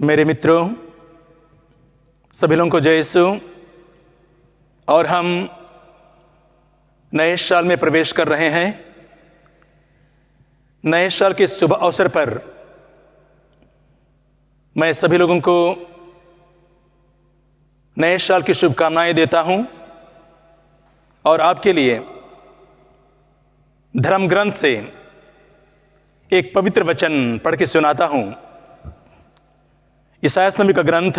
मेरे मित्रों, सभी लोगों को जय यीशु। और हम नए साल में प्रवेश कर रहे हैं। नए साल के शुभ अवसर पर मैं सभी लोगों को नए साल की शुभकामनाएं देता हूं और आपके लिए धर्म ग्रंथ से एक पवित्र वचन पढ़ के सुनाता हूं। ईसायास नबी का ग्रंथ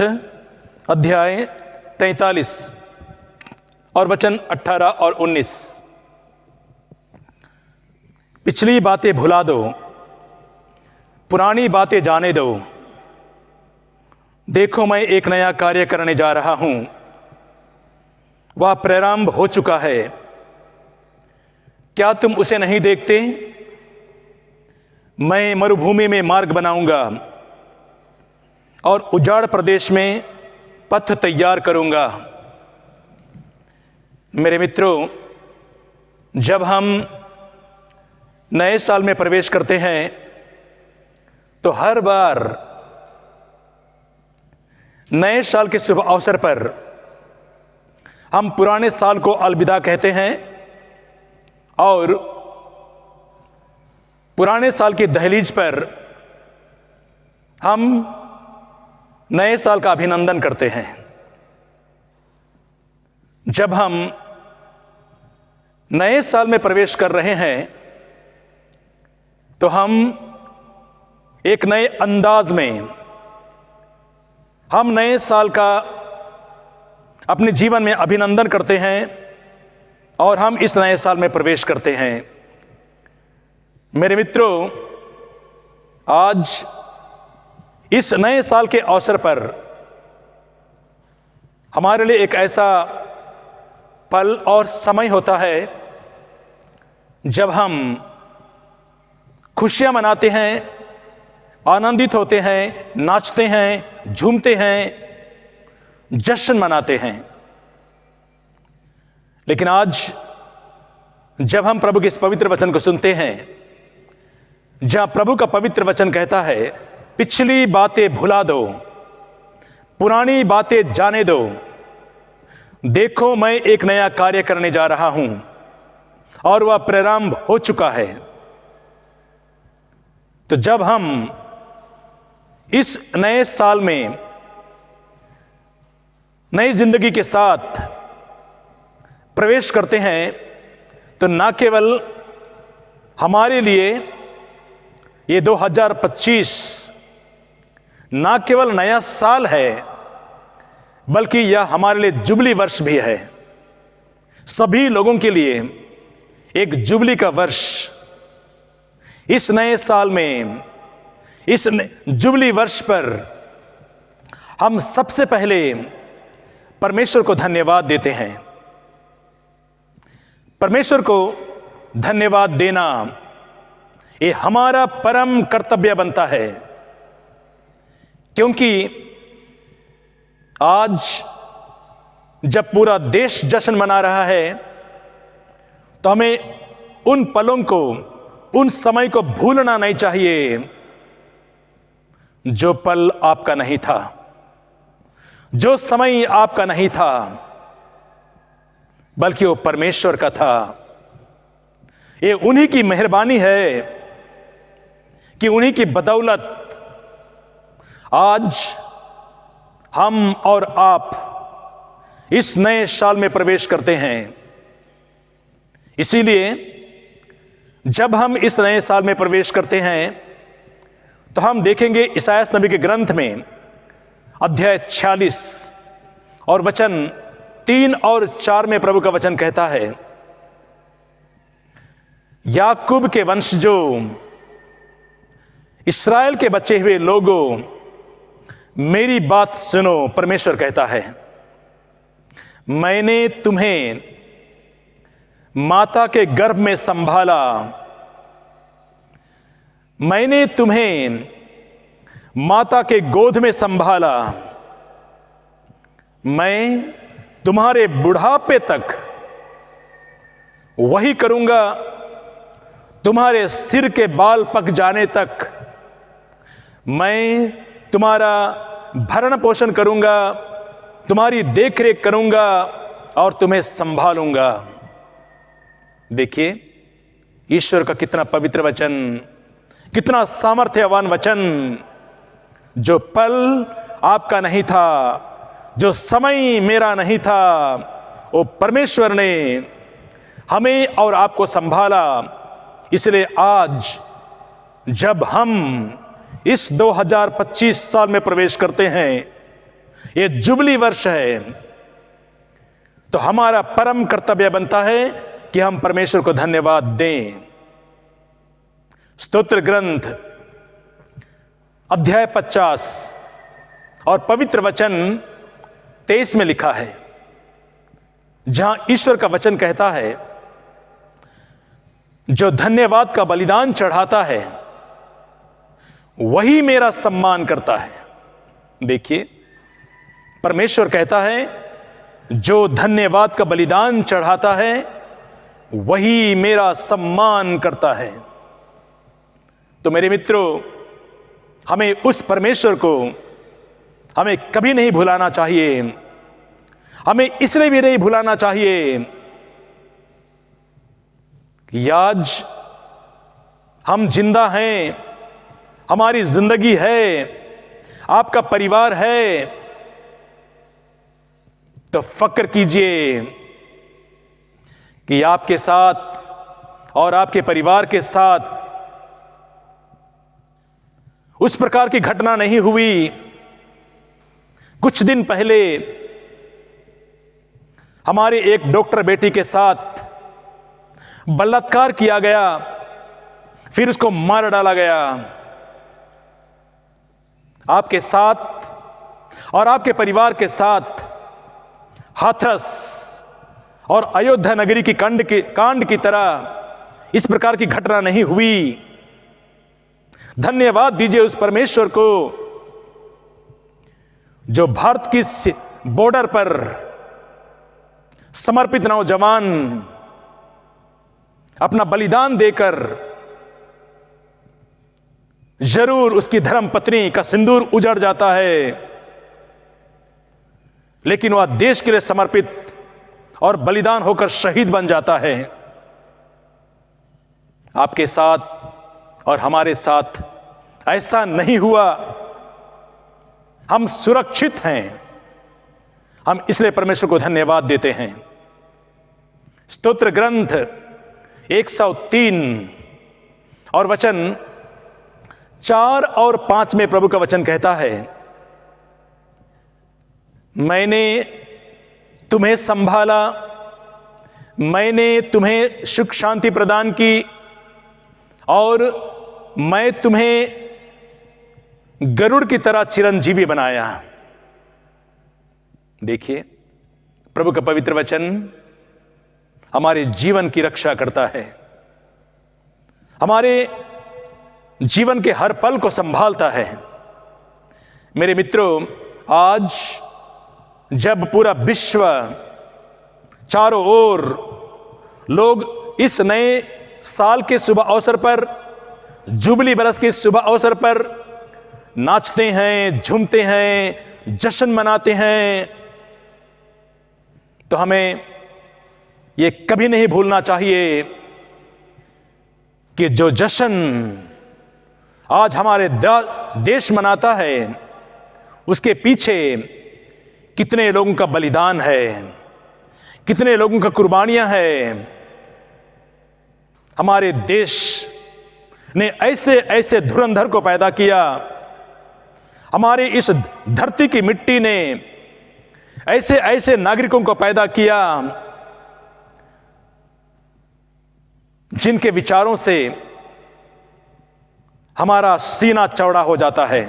अध्याय 43 और वचन 18 और 19। पिछली बातें भुला दो, पुरानी बातें जाने दो। देखो, मैं एक नया कार्य करने जा रहा हूं, वह प्रारंभ हो चुका है। क्या तुम उसे नहीं देखते? मैं मरुभूमि में मार्ग बनाऊंगा और उजाड़ प्रदेश में पथ तैयार करूंगा। मेरे मित्रों, जब हम नए साल में प्रवेश करते हैं तो हर बार नए साल के शुभ अवसर पर हम पुराने साल को अलविदा कहते हैं और पुराने साल की दहलीज पर हम नए साल का अभिनंदन करते हैं। जब हम नए साल में प्रवेश कर रहे हैं तो हम एक नए अंदाज में हम नए साल का अपने जीवन में अभिनंदन करते हैं और हम इस नए साल में प्रवेश करते हैं। मेरे मित्रों, आज इस नए साल के अवसर पर हमारे लिए एक ऐसा पल और समय होता है जब हम खुशियां मनाते हैं, आनंदित होते हैं, नाचते हैं, झूमते हैं, जश्न मनाते हैं। लेकिन आज जब हम प्रभु के इस पवित्र वचन को सुनते हैं, जहां प्रभु का पवित्र वचन कहता है, पिछली बातें भुला दो, पुरानी बातें जाने दो। देखो, मैं एक नया कार्य करने जा रहा हूं और वह प्रारंभ हो चुका है। तो जब हम इस नए साल में नई जिंदगी के साथ प्रवेश करते हैं तो न केवल हमारे लिए ये 2025 ना केवल नया साल है, बल्कि यह हमारे लिए जुबली वर्ष भी है। सभी लोगों के लिए एक जुबली का वर्ष। इस नए साल में, इस जुबली वर्ष पर हम सबसे पहले परमेश्वर को धन्यवाद देते हैं। परमेश्वर को धन्यवाद देना ये हमारा परम कर्तव्य बनता है, क्योंकि आज जब पूरा देश जश्न मना रहा है तो हमें उन पलों को, उन समय को भूलना नहीं चाहिए जो पल आपका नहीं था, जो समय आपका नहीं था, बल्कि वो परमेश्वर का था। ये उन्हीं की मेहरबानी है कि उन्हीं की बदौलत आज हम और आप इस नए साल में प्रवेश करते हैं। इसीलिए जब हम इस नए साल में प्रवेश करते हैं तो हम देखेंगे ईसायास नबी के ग्रंथ में अध्याय 46 और वचन 3 और 4 में प्रभु का वचन कहता है, याकूब के वंशजों, इस्राएल के बचे हुए लोगों, मेरी बात सुनो। परमेश्वर कहता है, मैंने तुम्हें माता के गर्भ में संभाला, मैंने तुम्हें माता के गोद में संभाला, मैं तुम्हारे बुढ़ापे तक वही करूंगा, तुम्हारे सिर के बाल पक जाने तक मैं तुम्हारा भरण पोषण करूंगा, तुम्हारी देखरेख करूंगा और तुम्हें संभालूंगा। देखिए ईश्वर का कितना पवित्र वचन, कितना सामर्थ्यवान वचन। जो पल आपका नहीं था, जो समय मेरा नहीं था, वो परमेश्वर ने हमें और आपको संभाला। इसलिए आज जब हम इस 2025 साल में प्रवेश करते हैं, ये जुबली वर्ष है, तो हमारा परम कर्तव्य बनता है कि हम परमेश्वर को धन्यवाद दें। स्तोत्र ग्रंथ अध्याय 50 और पवित्र वचन 23 में लिखा है, जहां ईश्वर का वचन कहता है, जो धन्यवाद का बलिदान चढ़ाता है वही मेरा सम्मान करता है। देखिए परमेश्वर कहता है, जो धन्यवाद का बलिदान चढ़ाता है वही मेरा सम्मान करता है। तो मेरे मित्रों, हमें उस परमेश्वर को हमें कभी नहीं भुलाना चाहिए। हमें इसलिए भी नहीं भुलाना चाहिए कि आज हम जिंदा हैं, हमारी जिंदगी है, आपका परिवार है, तो फक्र कीजिए कि आपके साथ और आपके परिवार के साथ उस प्रकार की घटना नहीं हुई। कुछ दिन पहले हमारे एक डॉक्टर बेटी के साथ बलात्कार किया गया, फिर उसको मार डाला गया। आपके साथ और आपके परिवार के साथ हाथरस और अयोध्या नगरी की कांड की तरह इस प्रकार की घटना नहीं हुई। धन्यवाद दीजिए उस परमेश्वर को जो भारत की बॉर्डर पर समर्पित नौजवान अपना बलिदान देकर जरूर उसकी धर्म पत्नी का सिंदूर उजड़ जाता है, लेकिन वह देश के लिए समर्पित और बलिदान होकर शहीद बन जाता है। आपके साथ और हमारे साथ ऐसा नहीं हुआ। हम सुरक्षित हैं। हम इसलिए परमेश्वर को धन्यवाद देते हैं। स्तोत्र ग्रंथ 103 और वचन 4 और 5 में प्रभु का वचन कहता है, मैंने तुम्हें संभाला, मैंने तुम्हें सुख शांति प्रदान की और मैं तुम्हें गरुड़ की तरह चिरंजीवी बनाया। देखिए प्रभु का पवित्र वचन हमारे जीवन की रक्षा करता है, हमारे जीवन के हर पल को संभालता है। मेरे मित्रों, आज जब पूरा विश्व चारों ओर लोग इस नए साल के शुभ अवसर पर, जुबली बरस के शुभ अवसर पर नाचते हैं, झूमते हैं, जश्न मनाते हैं, तो हमें यह कभी नहीं भूलना चाहिए कि जो जश्न आज हमारे देश मनाता है उसके पीछे कितने लोगों का बलिदान है, कितने लोगों का कुर्बानियां हैं। हमारे देश ने ऐसे ऐसे धुरंधर को पैदा किया, हमारे इस धरती की मिट्टी ने ऐसे ऐसे नागरिकों को पैदा किया जिनके विचारों से हमारा सीना चौड़ा हो जाता है।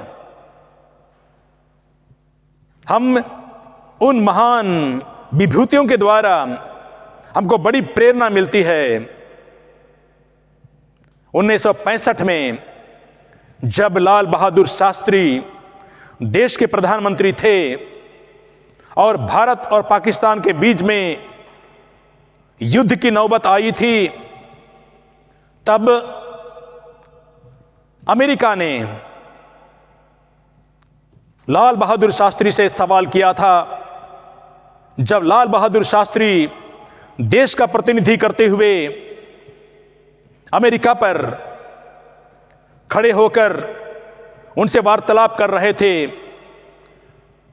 हम उन महान विभूतियों के द्वारा हमको बड़ी प्रेरणा मिलती है। 1965 में जब लाल बहादुर शास्त्री देश के प्रधानमंत्री थे और भारत और पाकिस्तान के बीच में युद्ध की नौबत आई थी, तब अमेरिका ने लाल बहादुर शास्त्री से सवाल किया था। जब लाल बहादुर शास्त्री देश का प्रतिनिधि करते हुए अमेरिका पर खड़े होकर उनसे वार्तालाप कर रहे थे,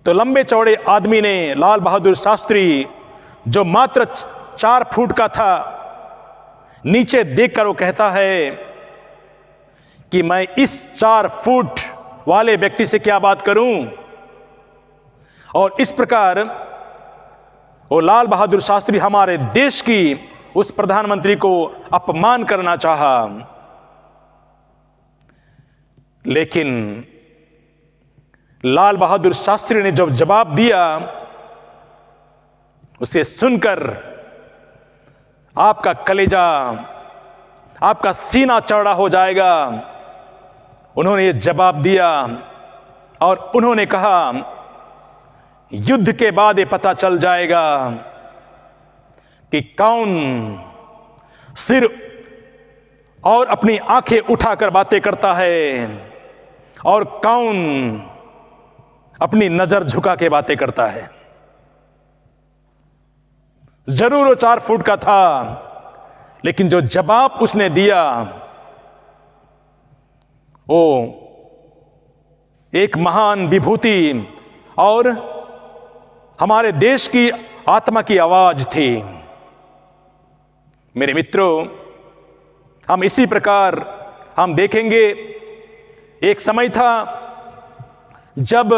तो लंबे चौड़े आदमी ने लाल बहादुर शास्त्री, जो मात्र 4 फुट का था, नीचे देखकर वो कहता है कि मैं इस 4 फुट वाले व्यक्ति से क्या बात करूं। और इस प्रकार वो लाल बहादुर शास्त्री हमारे देश की उस प्रधानमंत्री को अपमान करना चाहा। लेकिन लाल बहादुर शास्त्री ने जब जवाब दिया, उसे सुनकर आपका कलेजा, आपका सीना चौड़ा हो जाएगा। उन्होंने ये जवाब दिया और उन्होंने कहा, युद्ध के बाद ये पता चल जाएगा कि कौन सिर और अपनी आंखें उठाकर बातें करता है और कौन अपनी नजर झुका के बातें करता है। जरूर वो 4 फुट का था, लेकिन जो जवाब उसने दिया वो एक महान विभूति और हमारे देश की आत्मा की आवाज थी। मेरे मित्रों, हम इसी प्रकार हम देखेंगे, एक समय था जब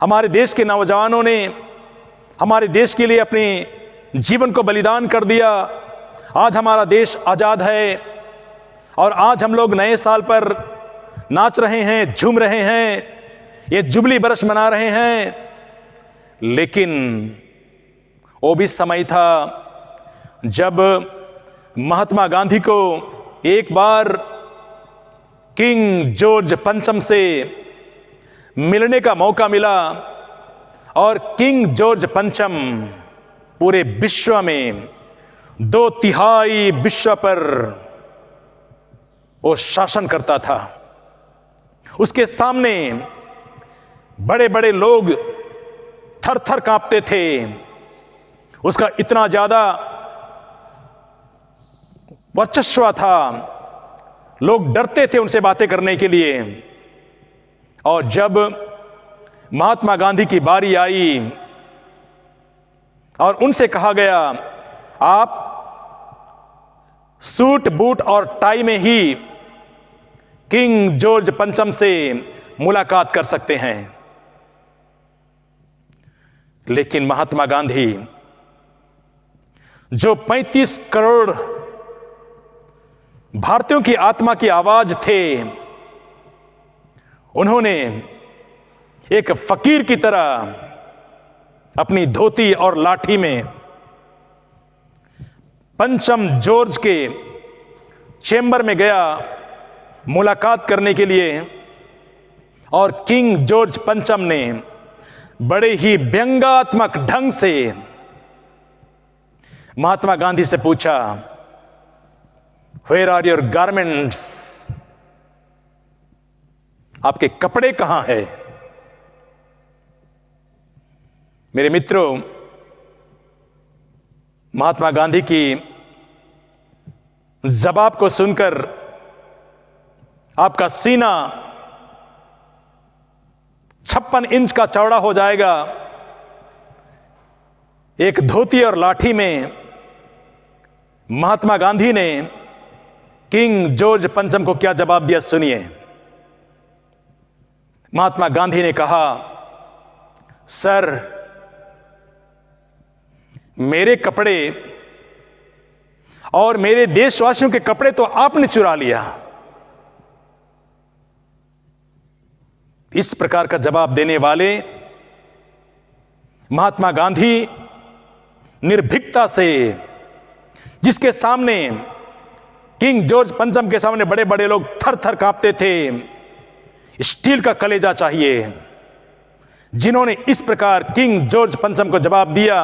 हमारे देश के नौजवानों ने हमारे देश के लिए अपने जीवन को बलिदान कर दिया। आज हमारा देश आजाद है और आज हम लोग नए साल पर नाच रहे हैं, झूम रहे हैं, ये जुबली बरस मना रहे हैं। लेकिन वो भी समय था जब महात्मा गांधी को एक बार किंग जॉर्ज पंचम से मिलने का मौका मिला और किंग जॉर्ज पंचम पूरे विश्व में 2/3 विश्व पर वो शासन करता था। उसके सामने बड़े बड़े लोग थर थर कांपते थे। उसका इतना ज्यादा वर्चस्व था, लोग डरते थे उनसे बातें करने के लिए। और जब महात्मा गांधी की बारी आई और उनसे कहा गया, आप सूट बूट और टाई में ही किंग जॉर्ज पंचम से मुलाकात कर सकते हैं। लेकिन महात्मा गांधी, जो 35 करोड़ भारतीयों की आत्मा की आवाज थे, उन्होंने एक फकीर की तरह अपनी धोती और लाठी में पंचम जॉर्ज के चेंबर में गया मुलाकात करने के लिए। और किंग जॉर्ज पंचम ने बड़े ही व्यंग्यात्मक ढंग से महात्मा गांधी से पूछा, वेयर आर योर गारमेंट्स? आपके कपड़े कहां हैं? मेरे मित्रों, महात्मा गांधी की जवाब को सुनकर आपका सीना 56 इंच का चौड़ा हो जाएगा। एक धोती और लाठी में महात्मा गांधी ने किंग जॉर्ज पंचम को क्या जवाब दिया, सुनिए। महात्मा गांधी ने कहा, सर, मेरे कपड़े और मेरे देशवासियों के कपड़े तो आपने चुरा लिया। इस प्रकार का जवाब देने वाले महात्मा गांधी निर्भीकता से, जिसके सामने किंग जॉर्ज पंचम के सामने बड़े बड़े लोग थर थर कांपते थे, स्टील का कलेजा चाहिए, जिन्होंने इस प्रकार किंग जॉर्ज पंचम को जवाब दिया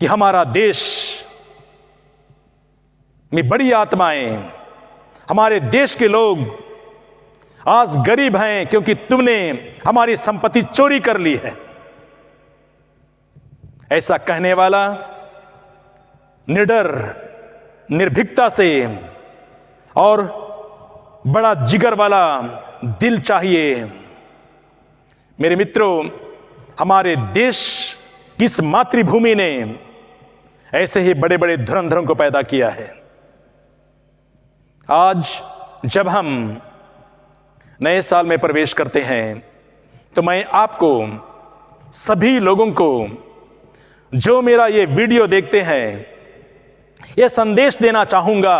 कि हमारा देश में बड़ी आत्माएं, हमारे देश के लोग आज गरीब हैं क्योंकि तुमने हमारी संपत्ति चोरी कर ली है। ऐसा कहने वाला निडर, निर्भीकता से और बड़ा जिगर वाला दिल चाहिए। मेरे मित्रों, हमारे देश की इस मातृभूमि ने ऐसे ही बड़े बड़े धुरंधरों को पैदा किया है। आज जब हम नए साल में प्रवेश करते हैं तो मैं आपको, सभी लोगों को जो मेरा ये वीडियो देखते हैं, ये संदेश देना चाहूंगा,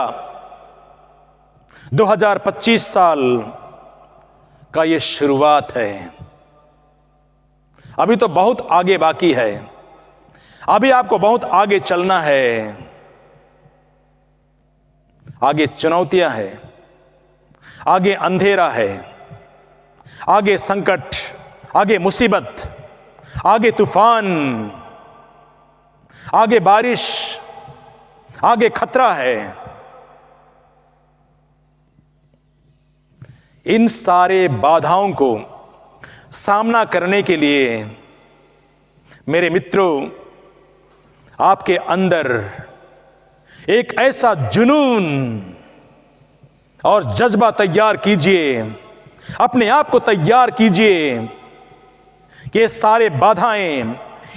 2025 साल का ये शुरुआत है। अभी तो बहुत आगे बाकी है, अभी आपको बहुत आगे चलना है। आगे चुनौतियां हैं, आगे अंधेरा है, आगे संकट, आगे मुसीबत, आगे तूफान, आगे बारिश, आगे खतरा है। इन सारे बाधाओं को सामना करने के लिए मेरे मित्रों, आपके अंदर एक ऐसा जुनून और जज्बा तैयार कीजिए, अपने आप को तैयार कीजिए कि ये सारे बाधाएं,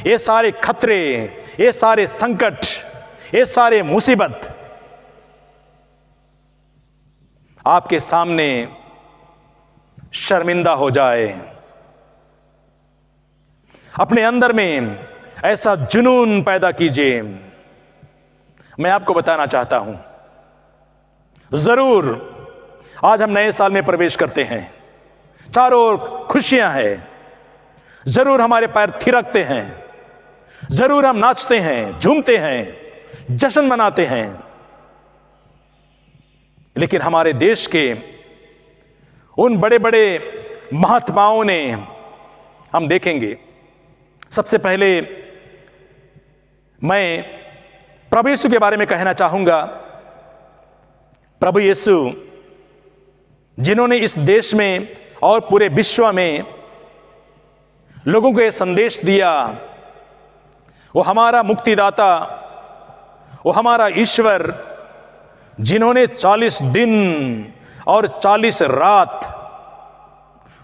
ये सारे खतरे, ये सारे संकट, ये सारे मुसीबत आपके सामने शर्मिंदा हो जाए। अपने अंदर में ऐसा जुनून पैदा कीजिए। मैं आपको बताना चाहता हूं, जरूर आज हम नए साल में प्रवेश करते हैं, चारों ओर खुशियां हैं, जरूर हमारे पैर थिरकते हैं, जरूर हम नाचते हैं, झूमते हैं, जश्न मनाते हैं। लेकिन हमारे देश के उन बड़े बड़े महात्माओं ने, हम देखेंगे, सबसे पहले मैं प्रभु यीशु के बारे में कहना चाहूंगा। प्रभु यीशु, जिन्होंने इस देश में और पूरे विश्व में लोगों को यह संदेश दिया, वो हमारा मुक्तिदाता, वो हमारा ईश्वर, जिन्होंने 40 दिन और 40 रात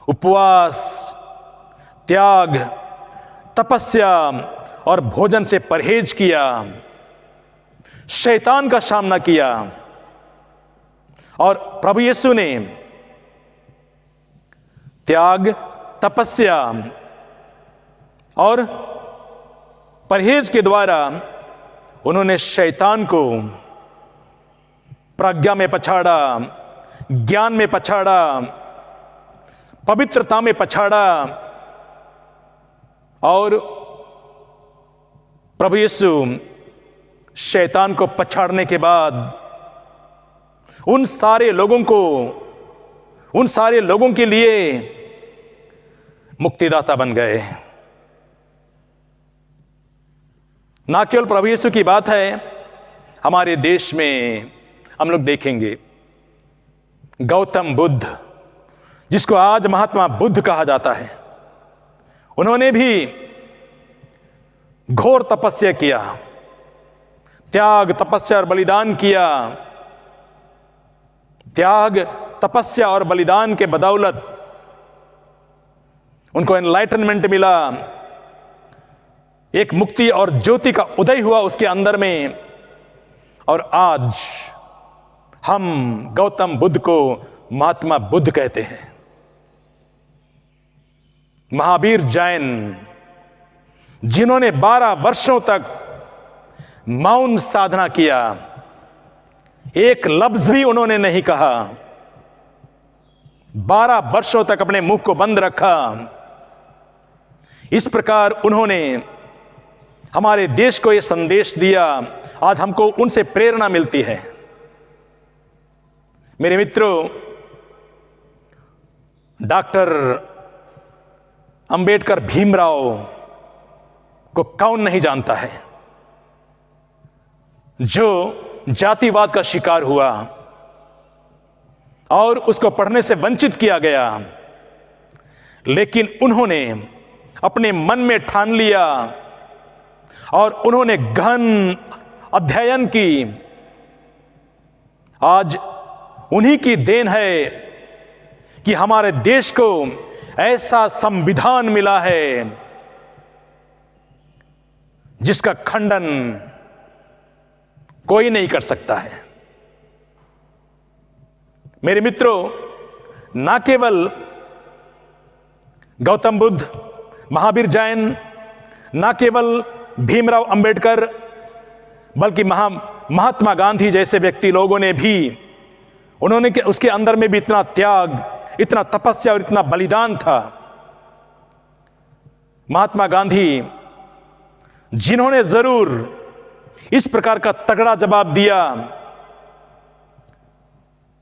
उपवास, त्याग, तपस्या और भोजन से परहेज किया, शैतान का सामना किया। और प्रभु यीशु ने त्याग, तपस्या और परहेज के द्वारा उन्होंने शैतान को प्रज्ञा में पछाड़ा, ज्ञान में पछाड़ा, पवित्रता में पछाड़ा। और प्रभु यीशु शैतान को पछाड़ने के बाद उन सारे लोगों के लिए मुक्तिदाता बन गए। ना केवल प्रभु यीशु की बात है, हमारे देश में हम लोग देखेंगे गौतम बुद्ध, जिसको आज महात्मा बुद्ध कहा जाता है, उन्होंने भी घोर तपस्या किया, त्याग, तपस्या और बलिदान किया। त्याग, तपस्या और बलिदान के बदौलत उनको एनलाइटनमेंट मिला, एक मुक्ति और ज्योति का उदय हुआ उसके अंदर में। और आज हम गौतम बुद्ध को महात्मा बुद्ध कहते हैं। महावीर जैन, जिन्होंने 12 वर्षों तक मौन साधना किया, एक लफ्ज भी उन्होंने नहीं कहा, 12 वर्षों तक अपने मुंह को बंद रखा। इस प्रकार उन्होंने हमारे देश को यह संदेश दिया। आज हमको उनसे प्रेरणा मिलती है। मेरे मित्रों, डॉक्टर अंबेडकर भीमराव को कौन नहीं जानता है, जो जातिवाद का शिकार हुआ, और उसको पढ़ने से वंचित किया गया, लेकिन उन्होंने अपने मन में ठान लिया और उन्होंने गहन अध्ययन की। आज उन्हीं की देन है कि हमारे देश को ऐसा संविधान मिला है जिसका खंडन कोई नहीं कर सकता है। मेरे मित्रों, ना केवल गौतम बुद्ध, महावीर जैन, ना केवल भीमराव अंबेडकर, बल्कि महात्मा गांधी जैसे व्यक्ति लोगों ने भी, उन्होंने उसके अंदर में भी इतना त्याग, इतना तपस्या और इतना बलिदान था। महात्मा गांधी, जिन्होंने जरूर इस प्रकार का तगड़ा जवाब दिया,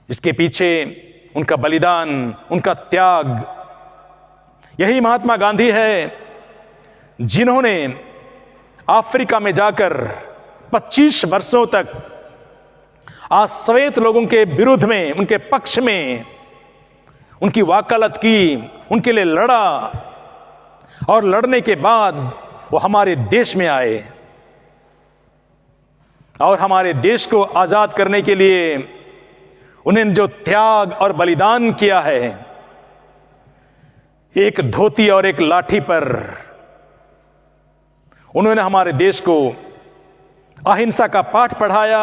इसके पीछे उनका बलिदान, उनका त्याग, यही महात्मा गांधी है जिन्होंने अफ्रीका में जाकर 25 वर्षों तक अश्वेत लोगों के विरुद्ध में, उनके पक्ष में उनकी वकालत की, उनके लिए लड़ा, और लड़ने के बाद वो हमारे देश में आए और हमारे देश को आजाद करने के लिए उन्होंने जो त्याग और बलिदान किया है, एक धोती और एक लाठी पर उन्होंने हमारे देश को अहिंसा का पाठ पढ़ाया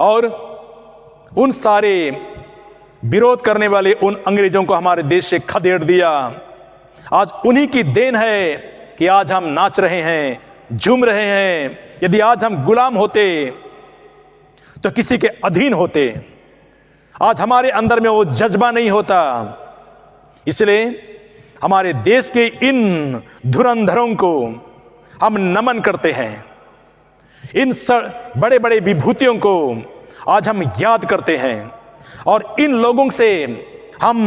और उन सारे विरोध करने वाले उन अंग्रेजों को हमारे देश से खदेड़ दिया। आज उन्हीं की देन है कि आज हम नाच रहे हैं, झूम रहे हैं। यदि आज हम गुलाम होते तो किसी के अधीन होते। आज हमारे अंदर में वो जज्बा नहीं होता। इसलिए हमारे देश के इन धुरंधरों को हम नमन करते हैं। इन बड़े बड़े विभूतियों को आज हम याद करते हैं और इन लोगों से हम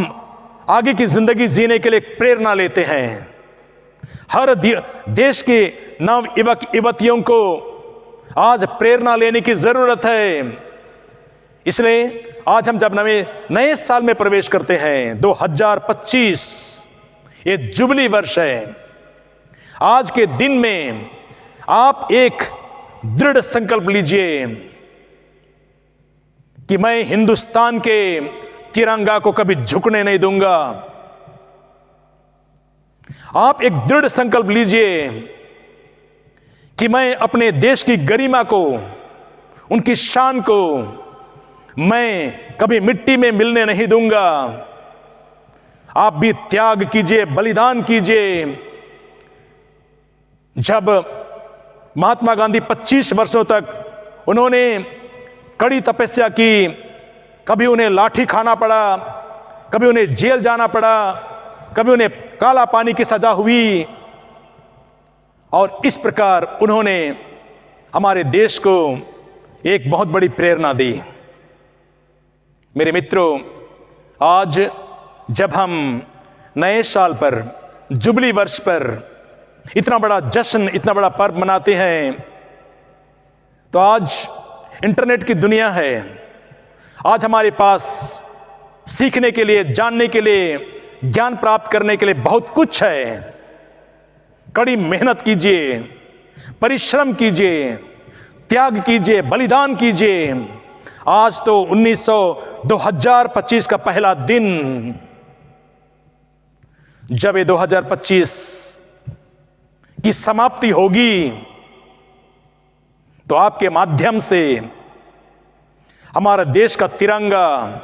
आगे की जिंदगी जीने के लिए प्रेरणा लेते हैं। हर देश के नव युवक युवतियों को आज प्रेरणा लेने की जरूरत है। इसलिए आज हम जब नए साल में प्रवेश करते हैं, 2025, ये जुबली वर्ष है। आज के दिन में आप एक दृढ़ संकल्प लीजिए कि मैं हिंदुस्तान के तिरंगा को कभी झुकने नहीं दूंगा। आप एक दृढ़ संकल्प लीजिए कि मैं अपने देश की गरिमा को, उनकी शान को मैं कभी मिट्टी में मिलने नहीं दूंगा। आप भी त्याग कीजिए, बलिदान कीजिए। जब महात्मा गांधी 25 वर्षों तक उन्होंने कड़ी तपस्या की, कभी उन्हें लाठी खाना पड़ा, कभी उन्हें जेल जाना पड़ा, कभी उन्हें काला पानी की सजा हुई, और इस प्रकार उन्होंने हमारे देश को एक बहुत बड़ी प्रेरणा दी। मेरे मित्रों, आज जब हम नए साल पर, जुबली वर्ष पर इतना बड़ा जश्न, इतना बड़ा पर्व मनाते हैं, तो आज इंटरनेट की दुनिया है। आज हमारे पास सीखने के लिए, जानने के लिए, ज्ञान प्राप्त करने के लिए बहुत कुछ है। कड़ी मेहनत कीजिए, परिश्रम कीजिए, त्याग कीजिए, बलिदान कीजिए। आज तो 2025 का पहला दिन, जब ये 2025 की समाप्ति होगी, तो आपके माध्यम से हमारा देश का तिरंगा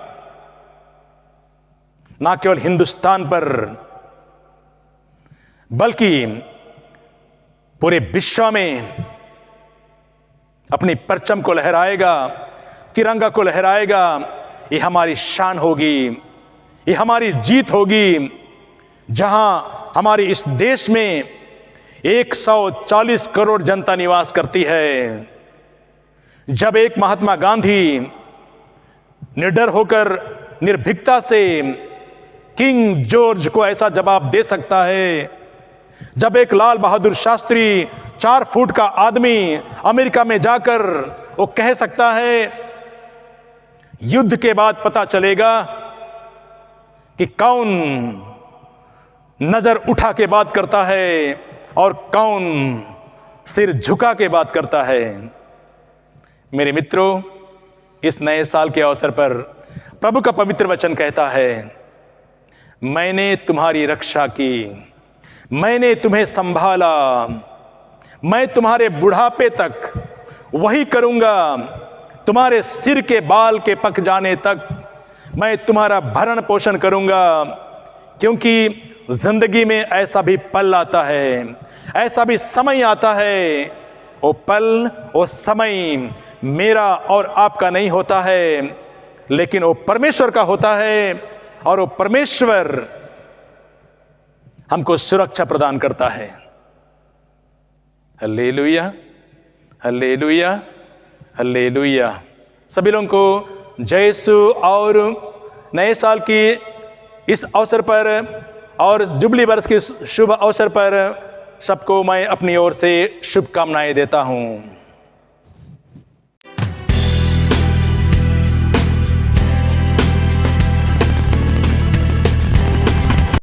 ना केवल हिंदुस्तान पर बल्कि पूरे विश्व में अपनी परचम को लहराएगा, तिरंगा को लहराएगा। ये हमारी शान होगी, ये हमारी जीत होगी। जहां हमारे इस देश में 140 करोड़ जनता निवास करती है, जब एक महात्मा गांधी निडर होकर, निर्भीकता से किंग जॉर्ज को ऐसा जवाब दे सकता है, जब एक लाल बहादुर शास्त्री 4 फुट का आदमी अमेरिका में जाकर वो कह सकता है, युद्ध के बाद पता चलेगा कि कौन नजर उठा के बात करता है और कौन सिर झुका के बात करता है। मेरे मित्रों, इस नए साल के अवसर पर प्रभु का पवित्र वचन कहता है, मैंने तुम्हारी रक्षा की, मैंने तुम्हें संभाला, मैं तुम्हारे बुढ़ापे तक वही करूंगा, तुम्हारे सिर के बाल के पक जाने तक मैं तुम्हारा भरण पोषण करूंगा। क्योंकि जिंदगी में ऐसा भी पल आता है, ऐसा भी समय आता है, वो पल, वो समय मेरा और आपका नहीं होता है, लेकिन वो परमेश्वर का होता है, और वो परमेश्वर हमको सुरक्षा प्रदान करता है। Hallelujah, hallelujah, hallelujah. सभी लोगों को जय यीशु। और नए साल की इस अवसर पर और जुबली वर्ष के शुभ अवसर पर सबको मैं अपनी ओर से शुभकामनाएं देता हूं।